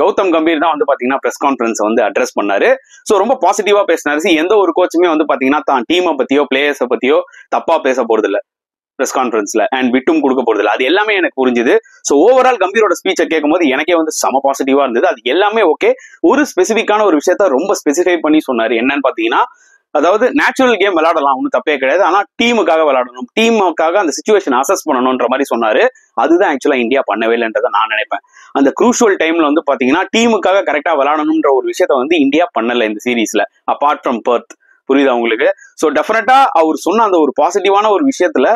கௌதம் கம்பீர் தான் வந்து பாத்தீங்கன்னா பிரஸ் கான்ஃபரன்ஸ் வந்து அட்ரஸ் பண்ணாரு. ஸோ ரொம்ப பாசிட்டிவா பேசினாரு. எந்த ஒரு கோச்சுமே வந்து பாத்தீங்கன்னா தான் டீமை பத்தியோ பிளேயர்ஸை பத்தியோ தப்பா பேச போறது இல்ல பிரஸ் கான்ஃபரன்ஸ்ல அண்ட் விட்டும் கொடுக்க போறது இல்லை. அது எல்லாமே எனக்கு புரிஞ்சுது. ஸோ ஓவரால் கம்பீரோட ஸ்பீச்சை கேட்கும் போது எனக்கே வந்து செம பாசிட்டிவா இருந்தது. அது எல்லாமே ஓகே. ஒரு ஸ்பெசிபிக்கான ஒரு விஷயத்த ரொம்ப ஸ்பெசிஃபை பண்ணி சொன்னாரு. என்னன்னு பாத்தீங்கன்னா, அதாவது நேச்சுரல் கேம் விளையாடலாம், ஒன்றும் தப்பே கிடையாது. ஆனா டீமுக்காக விளையாடணும், டீமுக்காக அந்த சிச்சுவேஷன் அசஸ் பண்ணணும்ன்ற மாதிரி சொன்னாரு. அதுதான் ஆக்சுவலா இந்தியா பண்ணவே இல்லைன்றதை நான் நினைப்பேன். அந்த குரூஷியல் டைம்ல வந்து பாத்தீங்கன்னா டீமுக்காக கரெக்டா விளையாடணும்ன்ற ஒரு விஷயத்த வந்து இந்தியா பண்ணல இந்த சீரீஸ்ல, அபார்ட் ஃப்ரம் பர்த். புரியுதா உங்களுக்கு? ஸோ டெஃபினட்டா அவர் சொன்ன அந்த ஒரு பாசிட்டிவான ஒரு விஷயத்துல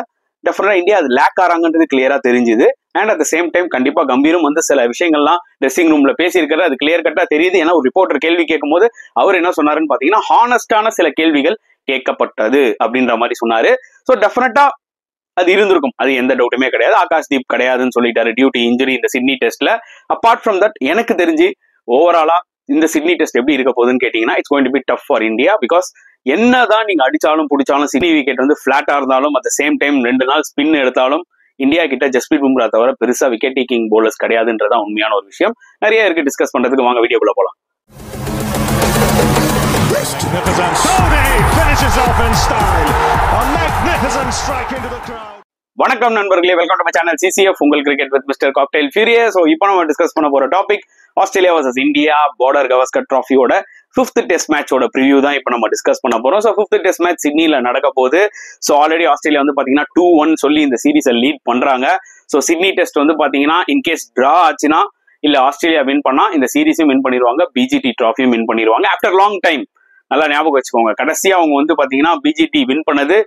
டெஃபினட்டா இந்தியா அது லேக் ஆறாங்கன்றது கிளியரா தெரிஞ்சுது. And at the same time கண்டிப்பா கம்பீரும் வந்து சில விஷயங்கள்லாம் ட்ரெஸ்ஸிங் ரூம்ல பேசியிருக்கிறது அது கிளியர் கட்டா தெரியுது. ஏன்னா ஒரு ரிப்போர்ட்டர் கேள்வி கேட்கும் போது அவர் என்ன சொன்னாருன்னு பாத்தீங்கன்னா, ஹானஸ்டான சில கேள்விகள் கேட்கப்பட்டது அப்படின்ற மாதிரி சொன்னாரு. ஸோ டெஃபினட்டா அது இருந்திருக்கும், அது எந்த டவுட்டுமே கிடையாது. ஆகாஷ்தீப் கிடையாதுன்னு சொல்லிட்டாரு டியூ டு இன்ஜுரி இந்த சிட்னி டெஸ்ட்ல. அப்பார்ட் ஃப்ரம் தட் எனக்கு தெரிஞ்சு ஓவராலா இந்த சிட்னி டெஸ்ட் எப்படி இருக்க போகுதுன்னு கேட்டீங்கன்னா, it's going to B tough for India. Because என்னதான் நீங்க அடிச்சாலும் பிடிச்சாலும் சிட்னி விக்கெட் வந்து பிளாட்டா இருந்தாலும் அட் த சேம் டைம் 2 நாள் ஸ்பின் எடுத்தாலும் இந்தியா கிட்ட ஜஸ்பிரீத் பும்ரா தவிர பெருசா விக்கெட் டேக்கிங் போலர்ஸ் கிடையாதுன்றதான் உண்மையான ஒரு விஷயம். நிறைய இருக்கு டிஸ்கஸ் பண்றதுக்கு, வாங்க வீடியோக்குள்ள போலாம். வணக்கம் நண்பர்களே, welcome to my channel CCF, உங்கள் cricket with mister cocktail furious. So இப்போ நம்ம டிஸ்கஸ் பண்ண போற topic Australia versus India Border Gavaskar டிராஃபியோட 5th டெஸ்ட் மேட்சோட ப்ரிவியூ தான் இப்போ நம்ம டிஸ்கஸ் பண்ண போறோம். ஸோ 5th டெஸ்ட் மேட்ச் சிட்னில நடக்க போகுது. ஸோ ஆல்ரெடி ஆஸ்திரேலியா வந்து பாத்தீங்கன்னா 2-1 சொல்லி இந்த சீரீஸை லீட் பண்றாங்க. ஸோ சிட்னி டெஸ்ட் வந்து பாத்தீங்கன்னா இன்கேஸ் டிரா ஆச்சுன்னா இல்ல ஆஸ்திரேலியா வின் பண்ணா இந்த சீரீஸும் வின் பண்ணிடுவாங்க, BGT டிராஃபியும் வின் பண்ணிடுவாங்க ஆஃப்டர் லாங் டைம். நல்லா ஞாபகம் வச்சுக்கோங்க, கடைசியா அவங்க வந்து பாத்தீங்கன்னா BGT வின் பண்ணது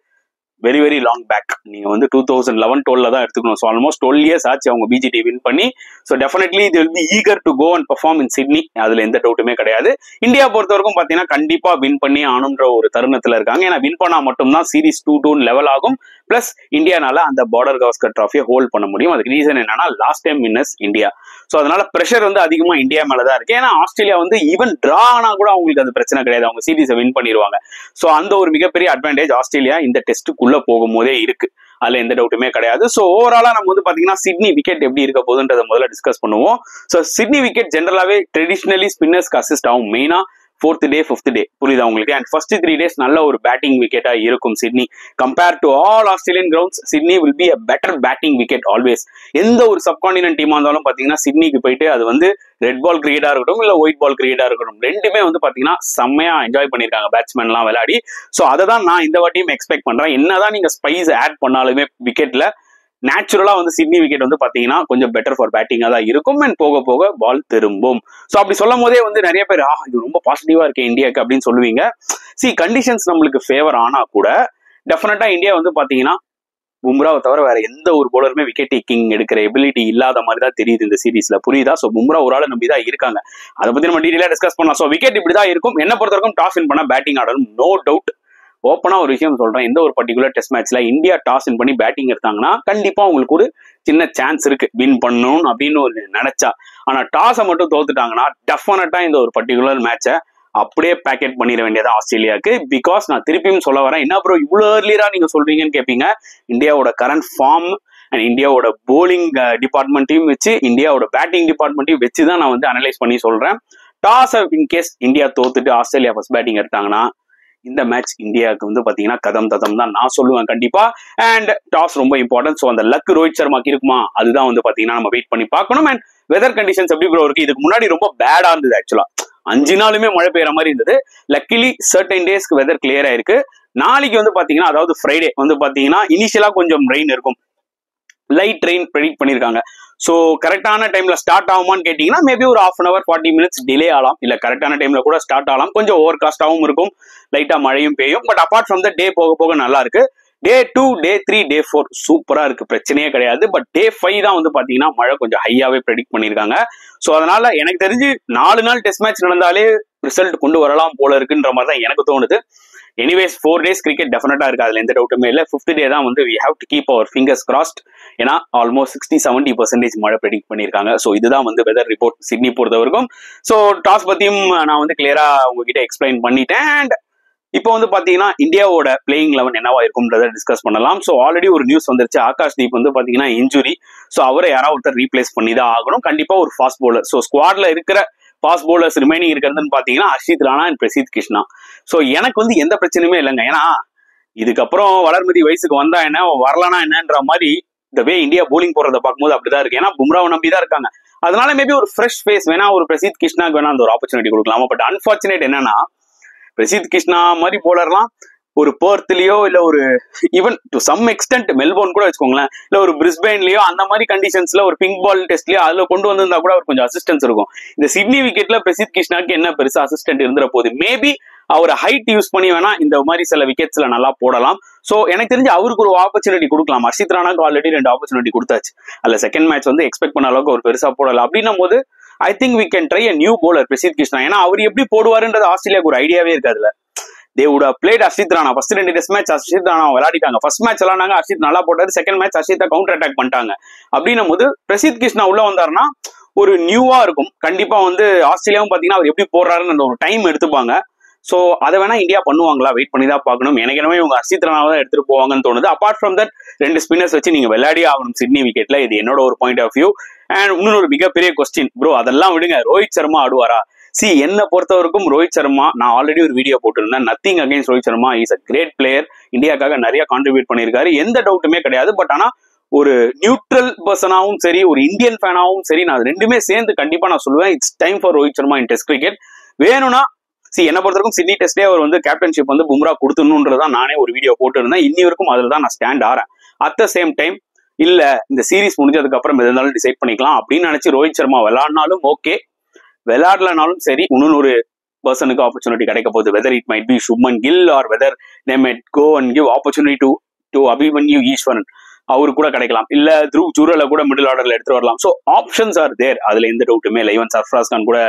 வெரி வெரி லாங் பேக். நீங்க வந்து 2011-12 தான் எடுத்துக்கணும். ஸோ ஆல்மோஸ்ட் 12 years ஆச்சு அவங்க BGT வின் பண்ணி. So definitely they will be eager to go and perform in Sydney. அதுல எந்த டவுட்டுமே கிடையாது. இந்தியா பொறுத்த வரைக்கும் பாத்தீங்கன்னா கண்டிப்பா வின் பண்ணி ஆனுன்ற ஒரு தருணத்துல இருக்காங்க. ஏன்னா வின் பண்ணா மட்டும்தான் சீரீஸ் 2-2 லெவல் ஆகும். பிளஸ் இந்தியானால அந்த பார்டர் கவாஸ்கர் டிராஃபியை ஹோல்ட் பண்ண முடியும். அதுக்கு ரீசன் என்னன்னா last time winners India. So அதனால பிரஷர் வந்து அதிகமா இந்தியா மேலதான் இருக்கு. ஏன்னா ஆஸ்திரேலியா வந்து ஈவன் டிரா ஆனா கூட அவங்களுக்கு அது பிரச்சனை கிடையாது, அவங்க சீரீஸை வின் பண்ணிடுவாங்க. ஸோ அந்த ஒரு மிகப்பெரிய அட்வான்டேஜ் ஆஸ்திரேலியா இந்த டெஸ்ட்டுக்குள்ள போகும்போதே இருக்கு, அதுல எந்த டவுட்டுமே கிடையாது. ஸோ ஓவராலா நம்ம வந்து பாத்தீங்கன்னா சிட்னி விக்கெட் எப்படி இருக்க போகுதுன்றத முதல்ல டிஸ்கஸ் பண்ணுவோம். ஸோ சிட்னி விக்கெட் ஜென்ரலாவே ட்ரெடிஷனலி ஸ்பின்னர்ஸ்க்கு அசிஸ்ட் ஆகும், மெயினா 4th day 5th day. புரியுதா உங்களுக்கு? அண்ட் ஃபர்ஸ்ட் 3 days நல்ல ஒரு பேட்டிங் விக்கெட்டா இருக்கும் Sydney. Compare to all Australian grounds Sydney will be a better batting wicket always. எந்த ஒரு சப்கான்டினென்ட் டீமா இருந்தாலும் பாத்தீங்கன்னா சிட்னிக்கு போயிட்டு அது வந்து ரெட் பால் கிரிக்கெட்டா இருக்கட்டும் இல்ல ஒயிட் பால் கிரிக்கெட்டா இருக்கட்டும், ரெண்டுமே வந்து பாத்தீங்கன்னா செம்மையா என்ஜாய் பண்ணிருக்காங்க பேட்ஸ்மேன் எல்லாம் விளையாடி. ஸோ அதை தான் நான் இந்த வாட்டியும் எக்ஸ்பெக்ட் பண்றேன். என்னதான் நீங்க ஸ்பைஸ் ஆட் பண்ணாலுமே விக்கெட்ல நேச்சுரலா வந்து சிட்னி விக்கெட் வந்து பாத்தீங்கன்னா கொஞ்சம் பெட்டர் ஃபார் பேட்டிங்கா தான் இருக்கும். அண்ட் போக போக பால் திரும்பும். ஸோ அப்படி சொல்லும் போதே வந்து நிறைய பேர் இது ரொம்ப பாசிட்டிவா இருக்கு இந்தியாவுக்கு அப்படின்னு சொல்லுவீங்க. கண்டிஷன்ஸ் நம்மளுக்கு ஃபேவர் ஆனா கூட டெஃபினட்டா இந்தியா வந்து பாத்தீங்கன்னா பும்ராவை தவிர வேற எந்த ஒரு போலருமே விக்கெட் டேக்கிங் எடுக்கிற எபிலிட்டி இல்லாத மாதிரி தான் தெரியுது இந்த சீரீஸ்ல. புரியுதா? ஸோ பும்ரா ஒரு ஆளை நம்பி தான் இருக்காங்க. அதை பத்தி நம்ம டீடைலா டிஸ்கஸ் பண்ணலாம். ஸோ விக்கெட் இப்படிதான் இருக்கும். என்ன பொறுத்த வரைக்கும் டாஸ் வின் பண்ணா பேட்டிங் ஆடணும், நோ டவுட். ஓப்பனா ஒரு விஷயம் சொல்றேன், எந்த ஒரு பர்டிகுலர் டெஸ்ட் மேட்ச்ல இந்தியா டாஸ் வின் பண்ணி பேட்டிங் எடுத்தாங்கன்னா கண்டிப்பா உங்களுக்கு ஒரு சின்ன சான்ஸ் இருக்கு வின் பண்ணணும் அப்படின்னு ஒரு நினைச்சா. ஆனா டாஸை மட்டும் தோத்துட்டாங்கன்னா டெஃபினட்டா இந்த ஒரு பர்டிகுலர் மேட்சை அப்படியே பேக்கெட் பண்ணிட வேண்டியதா ஆஸ்திரேலியாவுக்கு. பிகாஸ் நான் திருப்பியும் சொல்ல வரேன், என்ன ப்ரோ இவ்வளவு ஏர்லியரா நீங்க சொல்றீங்கன்னு கேட்பீங்க. இந்தியாவோட கரண்ட் ஃபார்ம் அண்ட் இந்தியாவோட போலிங் டிபார்ட்மெண்ட்டையும் வச்சு இந்தியாவோட பேட்டிங் டிபார்ட்மெண்ட்டையும் வச்சுதான் நான் வந்து அனலைஸ் பண்ணி சொல்றேன். டாஸ் இன்கேஸ் இந்தியா தோத்துட்டு ஆஸ்திரேலியா ஃபர்ஸ்ட் பேட்டிங் எடுத்தாங்கன்னா இந்த மேட்ச் இந்தியாவுக்கு வந்து பாத்தீங்கன்னா கதம் ததம் தான் நான் சொல்லுவேன் கண்டிப்பா. அண்ட் டாஸ் ரொம்ப இம்பார்ட்டன்ட். ஸோ அந்த லக் ரோஹித் சர்மாக்கு இருக்குமா அதுதான் வந்து பாத்தீங்கன்னா நம்ம வெயிட் பண்ணி பார்க்கணும். அண்ட் வெதர் கண்டிஷன்ஸ் எப்படி ப்ரோ இருக்கு? இதுக்கு முன்னாடி ரொம்ப பேடா இருந்தது ஆக்சுவலா, 5 நாளுமே மழை பெய்யற மாதிரி இருந்தது. லக்கிலி சர்டன் டேஸ்க்கு வெதர் கிளியர் ஆயிருக்கு. நாளைக்கு வந்து பாத்தீங்கன்னா அதாவது ஃப்ரைடே வந்து பாத்தீங்கன்னா இனிஷியலா கொஞ்சம் ரெயின் இருக்கும், லைட் ரெயின் ப்ரெடிக்ட் பண்ணிருக்காங்க. ஸோ கரெக்டான டைம்ல ஸ்டார்ட் ஆகுமான்னு கேட்டீங்கன்னா மேபி ஒரு 1/2 hour 40 minutes டிலே ஆகலாம், இல்ல கரெக்டான டைம்ல கூட ஸ்டார்ட் ஆகலாம். கொஞ்சம் ஓவர் காஸ்டாவும் இருக்கும், லைட்டா மழையும் பெய்யும். பட் அபார்ட் ஃப்ரம் த டே போக போக நல்லா இருக்கு. Day 2, Day 3, Day 4 சூப்பரா இருக்கு, பிரச்சனையே கிடையாது. பட் Day 5 தான் வந்து பாத்தீங்கன்னா மழை கொஞ்சம் ஹையாவே ப்ரெடிக்ட் பண்ணிருக்காங்க. ஸோ அதனால எனக்கு தெரிஞ்சு 4 நாள் டெஸ்ட் மேட்ச் நடந்தாலே ரிசல்ட் கொண்டு வரலாம் போல இருக்குன்ற மாதிரி தான் எனக்கு தோணுது. எனிவேஸ் 4 days கிரிக்கெட் டெஃபினட்டா இருக்கு, அதுல எந்த டவுட்டுமே இல்லை. 5th day தான் வந்து we have to keep our fingers crossed. ஏன்னா ஆல்மோஸ்ட் 60-70% மழை ப்ரெடிக்ட் பண்ணிருக்காங்க. ஸோ இதுதான் வந்து வெதர் ரிப்போர்ட் சிட்னி பொறுத்த வரைக்கும். ஸோ டாஸ் பத்தியும் நான் வந்து கிளியரா உங்ககிட்ட எக்ஸ்பிளைன் பண்ணிட்டேன். அண்ட் இப்போ வந்து பாத்தீங்கன்னா இந்தியாவோட பிளேயிங் 11 என்னவா இருக்கும்ன்றதை டிஸ்கஸ் பண்ணலாம். ஸோ ஆல்ரெடி ஒரு நியூஸ் வந்துருச்சு, ஆகாஷ் தீப் வந்து பாத்தீங்கன்னா இன்ஜுரி. ஸோ அவரை யாராவது ஒருத்தர் ரீப்ளேஸ் பண்ணி தான் ஆகணும், கண்டிப்பா ஒரு ஃபாஸ்ட் பவுலர். ஸோ ஸ்குவாட்ல இருக்கிற ஃபாஸ்ட் பவுலர்ஸ் ரிமைனிங் இருக்கிறதுன்னு பாத்தீங்கன்னா ஹர்ஷித் ராணா அண்ட் பிரசித் கிருஷ்ணா. ஸோ எனக்கு வந்து எந்த பிரச்சனையுமே இல்லைங்க. ஏன்னா இதுக்கப்புறம் வளர்மதி வயசுக்கு வந்தா என்ன, வரலானா என்னன்ற மாதிரி இந்த வே இந்தியா போலிங் போறதை பார்க்கும்போது அப்படிதான் இருக்கு. ஏன்னா பும்ராவை நம்பி தான் இருக்காங்க. அதனால மேபி ஒரு ஃப்ரெஷ் ஃபேஸ் வேணா, ஒரு பிரசித் கிருஷ்ணாக்கு வேணா அந்த ஒரு ஆப்பர்ச்சுனிட்டி கொடுக்கலாமா. பட் அன்பார்ச்சுனேட் என்னன்னா, பிரசித் கிருஷ்ணா மாதிரி போலர்லாம் ஒரு பெர்த்லயோ இல்ல ஒரு even to some extent Melbourne கூட வச்சுக்கோங்களேன், இல்ல ஒரு பிரிஸ்பெயின்லயோ அந்த மாதிரி கண்டிஷன்ஸ்ல ஒரு பிங்க் பால் டெஸ்ட்லயோ அதுல கொண்டு வந்திருந்தா கூட அவர் கொஞ்சம் அசிஸ்டன்ஸ் இருக்கும். இந்த சிட்னி விக்கெட்ல பிரசித் கிருஷ்ணாக்கு என்ன பெருசா அசிஸ்டன்ட் இருந்துற போது, மேபி அவர் ஹைட் யூஸ் பண்ணி வேணா இந்த மாதிரி சில விக்கெட்ஸ்ல நல்லா போடலாம். சோ எனக்கு தெரிஞ்சு அவருக்கு ஒரு ஆப்பர்ச்சுனிட்டி கொடுக்கலாம். ஹர்ஷித் ராணாக்கு ஆல்ரெடி 2 ஆப்பர்ச்சுனிட்டி கொடுத்தாச்சு. அதுல செகண்ட் மேட்ச் வந்து எக்ஸ்பெக்ட் பண்ண அளவுக்கு ஒரு பெருசா போடல. அப்படின்னும் போது I think we can try a new bowler Prasidh Krishna. ஏன்னா அவர் எப்படி போடுவாருன்றது ஆஸ்திரேலியாவுக்கு ஒரு ஐடியாவே இருக்காதுல. they would have played Harshit Rana. First 2 test match Harshit Rana விளையாடிட்டாங்க. ஃபர்ஸ்ட் மேட்ச் விளையாண்டாங்க, ஹர்ஷித் நல்லா போட்டாரு. செகண்ட் மேட்ச் ஹர்ஷித்தை கவுண்டர் அட்டாக் பண்ணிட்டாங்க. அப்படின்னும் போது பிரசித் கிருஷ்ணா உள்ள வந்தாருன்னா ஒரு நியூவா இருக்கும். கண்டிப்பா வந்து ஆஸ்திரேலியாவும் பாத்தீங்கன்னா அவர் எப்படி போடுறாருன்னு அந்த ஒரு டைம் எடுத்துப்பாங்க. சோ அதை வேணா இந்தியா பண்ணுவாங்களா, வெயிட் பண்ணி தான் பார்க்கணும். எனக்கு என்னவே இவங்க ஹர்ஷித் ராணாவை தான் எடுத்துட்டு போவாங்கன்னு தோணுது. அப்பார்ட் ஃப்ரம் தட் 2 ஸ்பின்னர்ஸ் வச்சு நீங்க விளையாடியே ஆகணும் சிட்னி விக்கெட்ல. இது என்னோட ஒரு பாயிண்ட் ஆஃப் வியூ. அண்ட் இன்னொரு மிகப்பெரிய கொஸ்டின் ப்ரோ, அதெல்லாம் விடுங்க, ரோஹித் சர்மா ஆடுவாரா? சி என்ன பொறுத்தவரைக்கும் ரோஹித் சர்மா, நான் ஆல்ரெடி ஒரு வீடியோ போட்டிருந்தேன், nothing against Rohit Sharma, is a great player. இந்தியாக்காக நிறைய கான்ட்ரிபியூட் பண்ணியிருக்காரு, எந்த டவுட்டுமே கிடையாது. பட் ஆனா ஒரு நியூட்ரல் பர்சனாவும் சரி, ஒரு இந்தியன் ஃபேனாவும் சரி, நான் ரெண்டுமே சேர்ந்து கண்டிப்பா நான் சொல்லுவேன், it's time for Rohit Sharma in test cricket. வேணும்னா என்ன பொறுத்தவரைக்கும் சிட்னி டெஸ்ட்லயே அவர் வந்து கேப்டன்ஷிப் வந்து பும்ரா கொடுத்துணுன்றதான் நானே ஒரு வீடியோ போட்டு இருந்தேன். இன்னி வரைக்கும் அதுல தான் நான் ஸ்டாண்ட் ஆறேன். அட் த சேம் டைம் இல்ல இந்த சீரீஸ் முடிஞ்சதுக்கு அப்புறம் எது இருந்தாலும் டிசைட் பண்ணிக்கலாம் அப்படின்னு நினைச்சு ரோஹித் சர்மா விளையாடினாலும் ஓகே, விளையாடலனாலும் சரி, இன்னொரு பர்சனுக்கு ஆப்பர்ச்சுனிட்டி கிடைக்க போகுது. Whether it might be Shubman Gill or whether they might go and give opportunity to Abhimanyu Easwaran, அவரு கூட கிடைக்கலாம். இல்ல த்ரூவ் ஜூரல கூட மிடில் ஆர்டர்ல எடுத்துட்டு வரலாம். சோ ஆப்ஷன்ஸ் ஆர் தேர், அதுல எந்த டவுட்டுமே இல்லை. ஈவன் சர்ஃப்ராஸ் கான் கூட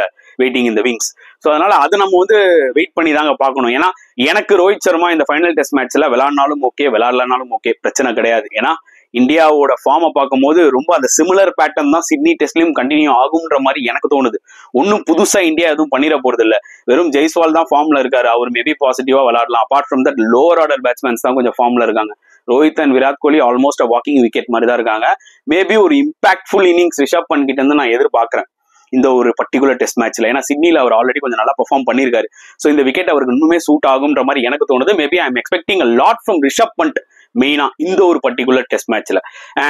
waiting in the wings. So அதனால அது நம்ம வந்து வெயிட் பண்ணி தாங்க பார்க்கணும். ஏன்னா எனக்கு ரோஹித் சர்மா இந்த ஃபைனல் டெஸ்ட் மேட்ச்ல விளையாடினாலும் ஓகே, விளையாடலனாலும் ஓகே, பிரச்சனை கிடையாது. ஏன்னா இந்தியாவோட ஃபார்மை பார்க்கும்போது ரொம்ப அந்த சிமிலர் பேட்டர்ன் தான் சிட்னி டெஸ்ட்லயும் கண்டினியூ ஆகும்ன்ற மாதிரி எனக்கு தோணுது. ஒன்னும் புதுசா இந்தியா எதுவும் பண்ணிட போறது இல்ல. வெறும் ஜெய்ஸ்வால் தான் ஃபார்ம்ல இருக்காரு, அவர் மேபி பாசிட்டிவா விளையாடலாம். Apart from that lower order batsmen தான் கொஞ்சம் ஃபார்ம்ல இருக்காங்க. Rohit and Virat Kohli almost walking wicket மாதிரி தான் இருக்காங்க. மேபி ஒரு இம்பாக்ட்ஃபுல் இன்னிங்ஸ் ரிஷப் பண்ட் கிட்ட இருந்து நான் எதிர்பார்க்கிறேன் இந்த ஒரு பர்டிகுலர் டெஸ்ட் மேட்ச்ல. ஏன்னா சிட்னில அவர் ஆல்ரெடி கொஞ்சம் நல்லா பெர்ஃபார்ம் பண்ணிருக்காரு. சோ இந்த விக்கெட் அவருக்கு இன்னுமே சூட் ஆகும்ன்ற மாதிரி எனக்கு தோணுது. Maybe I am expecting a lot from Rishabh Pant மெயினா இந்த ஒரு பர்டிகுலர் டெஸ்ட் மேட்ச்ல.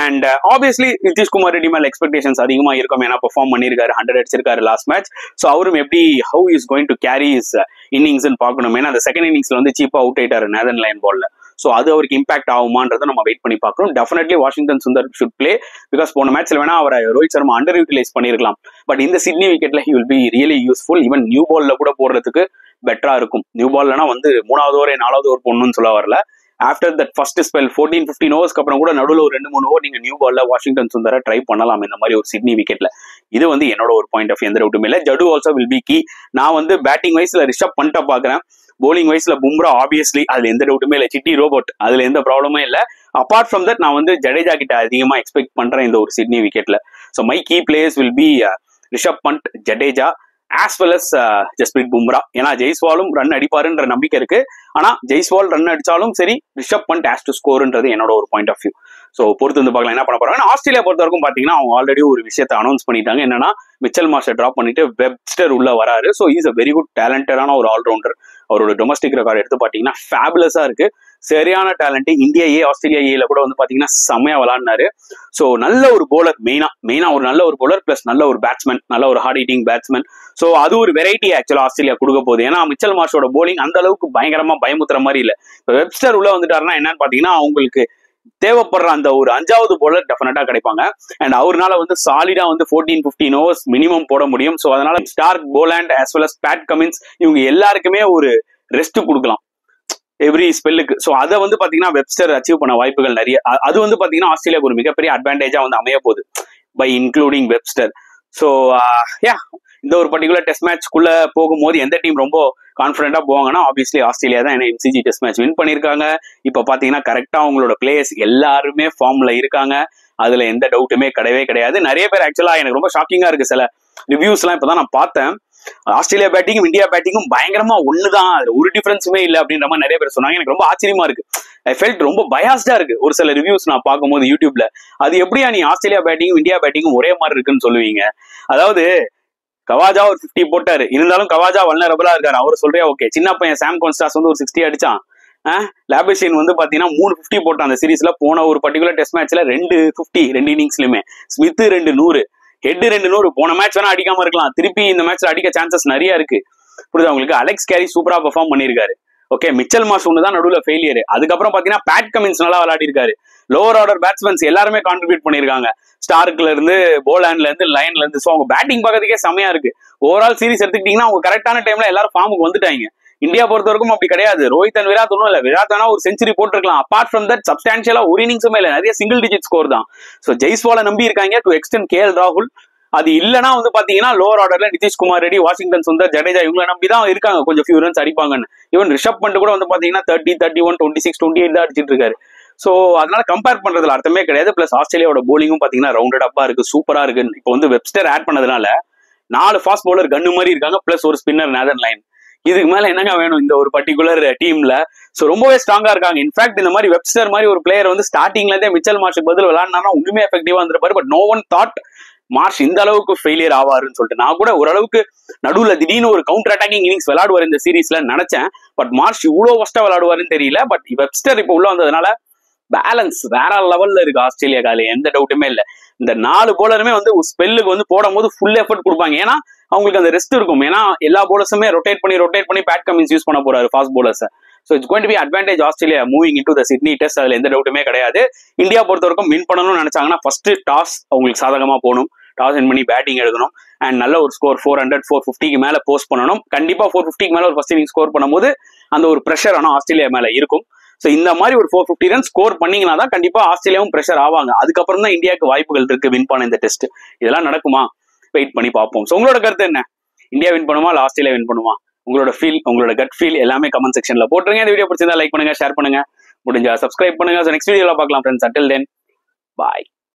அண்ட் ஆப்வியஸ்லி நிதிஷ்குமார் ரெட்டி மேல எக்ஸ்பெக்டேஷன்ஸ் அதிகமா இருக்கும். ஏன்னா பெர்ஃபார்ம் பண்ணிருக்காரு, 100 அடிச்சிருக்காரு லாஸ்ட் மேட்ச். சோ அவரும் எப்படி how is going to carry is innings பார்க்கணும். ஏன்னா அந்த செகண்ட் இன்னிங்ஸ்ல வந்து சீப்பா அவுட் ஆயிட்டாரு நேதன் லைன் பால்ல. சோ அது அவருக்கு இம்பாக்ட் ஆகுமான்றதை நம்ம வெயிட் பண்ணி பார்க்கணும். Definitely Washington Sundar should play, because போன மேட்ச்ல வேணா அவரை ரோஹித் சர்மா அண்டர் யூட்டிலைஸ் பண்ணிருக்கலாம். பட் இந்த சிட்னி விக்கெட்ல he will be really useful. Even new பால்ல கூட போடுறதுக்கு பெட்டரா இருக்கும். நியூ பால்லனா வந்து 3வது ஓவர் 4வது ஓவர் போடணும்னு சொல்ல வரல. ஆஃப்டர் தட் ஃபர்ஸ்ட் ஸ்பெல் 14-15 ஓவர்ஸ்க்கு அப்புறம் கூட நடுவில் ஒரு 2-3 ஓவர் நீங்க நியூ பால்ல வாஷிங்டன் சுந்தரை ட்ரை பண்ணலாம் இந்த மாதிரி ஒரு சிட்னி விக்கெட்ல. இது வந்து என்னோட ஒரு பாயிண்ட் ஆஃப் எந்த டவுட்டுமே இல்லை. Jaddu also will be key. நான் வந்து பேட்டிங் வைஸ்ல ரிஷப் பண்ணிட்ட பாக்குறேன், போலிங் வைஸ்ல பும்ரா ஆப்வியஸ்லி, அதுல எந்த டவுட்டுமே இல்லை. சிட்டி ரோபோட், அதுல எந்த ப்ராப்ளமே இல்லை. அப்பார்ட் ஃப்ரம் தட் நான் வந்து ஜடேஜா கிட்ட அதிகமா எக்ஸ்பெக்ட் பண்றேன் இந்த ஒரு சிட்னி விக்கெட்ல. So my key players will be Rishabh Pant, Jadeja as well as Jasprit Bumrah. ஏன்னா ஜெய்ஸ்வாலும் ரன் அடிப்பாருன்ற நம்பிக்கை இருக்கு. ஆனா ஜெய்ஸ்வால் ரன் அடிச்சாலும் சரி, ரிஷப் பண்ட் ஹேஸ் டு ஸ்கோர்ன்றது என்னோட ஒரு பாயிண்ட் ஆஃப் வியூ. சோ பொறுத்து வந்து பார்க்கலாம் என்ன பண்ண போறாங்க. ஆஸ்திரேலியா பொறுத்த வரைக்கும் பாத்தீங்கன்னா அவங்க ஆல்ரெடி ஒரு விஷயத்தை அனௌன்ஸ் பண்ணிட்டாங்க. என்னன்னா மிச்சல் மார்ஷை டிராப் பண்ணிட்டு வெப்ஸ்டர் உள்ள வராரு. So is a very good டேலண்டடான ஒரு ஆல்ரவுண்டர். அவரோட டொமஸ்டிக் ரெக்கார்டு எடுத்து பாத்தீங்கன்னா ஃபேபுலஸா இருக்கு. சரியான டேலண்ட். இந்தியா ஏ ஆஸ்திரேலியா ஏல கூட வந்து பாத்தீங்கன்னா செம்மையா விளையாடினாரு. சோ நல்ல ஒரு போலர், மெயினா ஒரு நல்ல ஒரு போலர் பிளஸ் நல்ல ஒரு பேட்ஸ்மேன், நல்ல ஒரு ஹார்ட் ஹிட்டிங் பேட்ஸ்மேன். சோ அது ஒரு வெரைட்டி ஆக்சுவலா ஆஸ்திரேலியா கொடுக்க போகுது. ஏன்னா மிச்சல் மார்ஷோட போலிங் அந்த அளவுக்கு பயங்கரமா பயமுத்துற மாதிரி இல்ல. இப்ப வெப்ஸ்டர் உள்ள வந்துட்டாருன்னா என்னன்னு பாத்தீங்கன்னா அவங்களுக்கு தேவைப்படுற அந்த ஒரு 5வது போலர் டெஃபினட்டா கிடைப்பாங்க. அண்ட் அவர்னால வந்து சாலிடா வந்து 14-15 ஓவர்ஸ் மினிமம் போட முடியும். சோ அதனால Starc, Boland as well as Pat Cummins இவங்க எல்லாருக்குமே ஒரு ரெஸ்ட் கொடுக்கலாம் எவ்ரி ஸ்பெல்லுக்கு. சோ அதை வந்து பாத்தீங்கன்னா வெப்ஸ்டர் அச்சீவ் பண்ண வாய்ப்புகள் நிறைய. அது வந்து பாத்தீங்கன்னா ஆஸ்திரேலியாவுக்கு ஒரு மிகப்பெரிய அட்வான்டேஜா வந்து அமைய போகுது பை இன்க்ளூடிங் வெப்ஸ்டர். சோ இந்த ஒரு பர்டிகுலர் டெஸ்ட் மேட்ச்க்குள்ள போகும்போது எந்த டீம் ரொம்ப கான்பிடண்டா போவாங்கன்னா ஆப்வியஸ்லி ஆஸ்திரேலியா தான். ஏன்னா எம்சிஜி டெஸ்ட் மேட்ச் வின் பண்ணிருக்காங்க. இப்ப பாத்தீங்கன்னா கரெக்டா அவங்களோட பிளேயர்ஸ் எல்லாருமே ஃபார்ம்ல இருக்காங்க. அதுல எந்த டவுட்டுமே கிடையவே கிடையாது. நிறைய பேர் ஆக்சுவலா எனக்கு ரொம்ப ஷாக்கிங்கா இருக்கு, சில ரிவ்யூஸ் எல்லாம் இப்பதான் நான் பார்த்தேன். ஆஸ்திரேலியா பேட்டிங்கும் இந்தியா பேட்டிங்கும் பயங்கரமா ஒண்ணுதான், அதுல ஒரு டிஃபரன்ஸுமே இல்லை அப்படின்ற மாதிரி நிறைய பேர் சொன்னாங்க. எனக்கு ரொம்ப ஆச்சரியமா இருக்கு. ஐ ஃபெல்ட் ரொம்ப பயாஸ்டா இருக்கு ஒரு சில ரிவ்யூஸ் நான் பார்க்கும்போது யூடியூப்ல. அது எப்படியா நீ ஆஸ்திரேலியா பேட்டிங்கும் இந்தியா பேட்டிங்கும் ஒரே மாதிரி இருக்குன்னு சொல்லுவீங்க? அதாவது கவாஜா ஒரு 50 போட்டாரு, இருந்தாலும் கவாஜா வல்னரபிளா இருக்காரு. அவர் சொல்றியா ஓகே. சின்ன பையன் சாம் கான்ஸ்டாஸ் வந்து ஒரு 60 அடிச்சான். லாபேஷியன் வந்து பாத்தீங்கன்னா 3 50 போட்டான் அந்த சீரீஸ்ல. போன ஒரு பர்டிகுலர் டெஸ்ட் மேட்ச்ல 2 50 2 இன்னிங்ஸ்லயுமே. Smith 2 100, head 2 100. போன மேட்ச் வேணா அடிக்காம இருக்கலாம், திருப்பி இந்த மேட்ச்ல அடிக்க சான்சஸ் நிறைய இருக்கு. புரியுது உங்களுக்கு? அலெக்ஸ் கேரி சூப்பரா பெர்ஃபார்ம் பண்ணிருக்காரு. ஓகே, மிச்சல் மார்ஷ் ஒன்று தான் நடுவில் ஃபெயிலியர். அதுக்கப்புறம் பாத்தீங்கன்னா பேட் கமின்ஸ் நல்லா விளையாடி இருக்காரு. லோவர் ஆர்டர் பேட்ஸ்மேன்ஸ் எல்லாருமே கான்ட்ரிபியூட் பண்ணிருக்காங்க, ஸ்டார்க்ல இருந்து போலாண்ட்ல இருந்து லைன்ல இருந்து. ஸோ அவங்க பேட்டிங் பார்க்கறதுக்கே செமையா இருக்கு. ஓவரால் சீரிஸ் எடுத்துக்கிட்டீங்கன்னா அவங்க கரெக்டான டைம்ல எல்லாரும் ஃபார்முக்கு வந்துட்டாங்க. இந்தியா பொறுத்த வரைக்கும் அப்படி கிடையாது. ரோஹித் அண்ட் விராட் ஒன்றும் இல்லை, விராட் வேணா ஒரு செஞ்சுரி போட்டிருக்கலாம். அப்பார்ட் ஃப்ரம் தட் சப்ஸ்டான்ஷியலா ஒரு இன்னிங்ஸுமே இல்லை, நிறைய சிங்கிள் டிஜிட் ஸ்கோர் தான். ஸோ ஜெய்ஸ்வாலை நம்பி இருக்காங்க டு எக்ஸ்டென்ட் KL ராகுல். அது இல்லைன்னா வந்து பாத்தீங்கன்னா லோவர் ஆர்டர்ல நிதிஷ்குமார் ரெட்டி, வாஷிங்டன் சுந்தர், ஜடேஜா இவங்களை நம்பி தான் இருக்காங்க கொஞ்சம் few runs அடிப்பாங்கன்னு. Even Rishabh Pant கூட வந்து பாத்தீங்கன்னா 30, 31, 26, 28 தான் அடிச்சிட்டு இருக்காரு. ஸோ அதனால கம்பேர் பண்றதுல அர்த்தமே கிடையாது. பிளஸ் ஆஸ்திரேலியாவோட போலிங்கும் பாத்தீங்கன்னா ரவுண்டட் அப்பா இருக்கு, சூப்பரா இருக்கு. இப்போ வந்து வெப்ஸ்டர் ஆட் பண்ணதுனால 4 ஃபாஸ்ட் பவுலர் கன்னு மாதிரி இருக்காங்க, பிளஸ் ஒரு ஸ்பின்னர் நேதன் லைன். இதுக்கு மேல என்னங்க வேணும் இந்த ஒரு பர்டிகுலர் டீம்ல? ஸோ ரொம்பவே ஸ்ட்ராங்கா இருக்காங்க. இன்ஃபேக்ட் இந்த மாதிரி வெப்ஸ்டர் மாதிரி ஒரு பிளேயர் வந்து ஸ்டார்டிங்ல இருந்தே மிச்சல் மார்ஷுக்கு பதில் விளையாடினா உண்மையே எஃபெக்டிவா இருந்திருப்பாரு. But no one thought Marsh இந்த அளவுக்கு ஃபெயிலியர் ஆவாருன்னு சொல்லிட்டு. நான் கூட ஓரளவுக்கு நடுவுல திடீர்னு ஒரு கவுண்டர் அட்டாக்கிங் இன்னிங்ஸ் விளையாடுவார் இந்த சீரீஸ்ல நினைச்சேன். பட் மார்ஷ் இவ்வளவு ஒஸ்டா விளையாடுவாருன்னு தெரியல. பட் வெப்ஸ்டர் இப்போ உள்ள வந்ததுனால பேலன்ஸ் வேற லெவல்ல இருக்கு ஆஸ்திரேலியா கால, எந்த டவுட்டுமே இல்லை. இந்த 4 போலருமே வந்து ஸ்பெல்லுக்கு வந்து போடும் போது ஃபுல் எஃபர்ட் கொடுப்பாங்க. ஏன்னா அவங்களுக்கு அந்த ரெஸ்ட் இருக்கும். ஏன்னா எல்லா போலர்ஸுமே ரொட்டேட் பண்ணி பேட் கமின்ஸ் யூஸ் பண்ண போறாரு fast bowlers. So it's going to be advantage Australia moving into the Sydney test. அதுல எந்த டவுட்டுமே கிடையாது. இந்தியா பொறுத்த வரைக்கும் வின் பண்ணணும்னு நினைச்சாங்கன்னா ஃபர்ஸ்ட் டாஸ் அவங்களுக்கு சாதகமா போகணும். டாஸ் வின் பண்ணி பேட்டிங் எடுக்கணும். அண்ட் நல்ல ஒரு ஸ்கோர் 400, 450க்கு மேல போஸ்ட் பண்ணணும். கண்டிப்பா 450க்கு மேல ஒரு ஃபர்ஸ்ட் இன்னிங் ஸ்கோர் பண்ணும்போது அந்த ஒரு ப்ரெஷர் ஆனால் ஆஸ்திரேலியா மேல இருக்கும். ஸோ இந்த மாதிரி ஒரு 450 ரன் ஸ்கோர் பண்ணீங்கன்னா தான் கண்டிப்பா ஆஸ்திரேலியாவும் ப்ரெஷர் ஆவாங்க. அதுக்கப்புறம் தான் இந்தியாவுக்கு வாய்ப்புகள் இருக்கு வின் பண்ண இந்த டெஸ்ட். இதெல்லாம் நடக்குமா? வெயிட் பண்ணி பார்ப்போம். ஸோ உங்களோட கருத்து என்ன? இந்தியா வின் பண்ணுமா இல்ல ஆஸ்திரேலியா வின் பண்ணுமா? உங்களோட ஃபீல், உங்களோட கட் ஃபீல் எல்லாமே கமெண்ட் செக்ஷன்ல போட்டுருங்க. இந்த வீடியோ பிடிச்சிருந்தா லைக் பண்ணுங்க, ஷேர் பண்ணுங்க, முடிஞ்சா சப்ஸ்கிரைப் பண்ணுங்க. ஸோ நெக்ஸ்ட் வீடியோல பார்க்கலாம் ஃப்ரெண்ட்ஸ். அன்டில் தென் பாய்.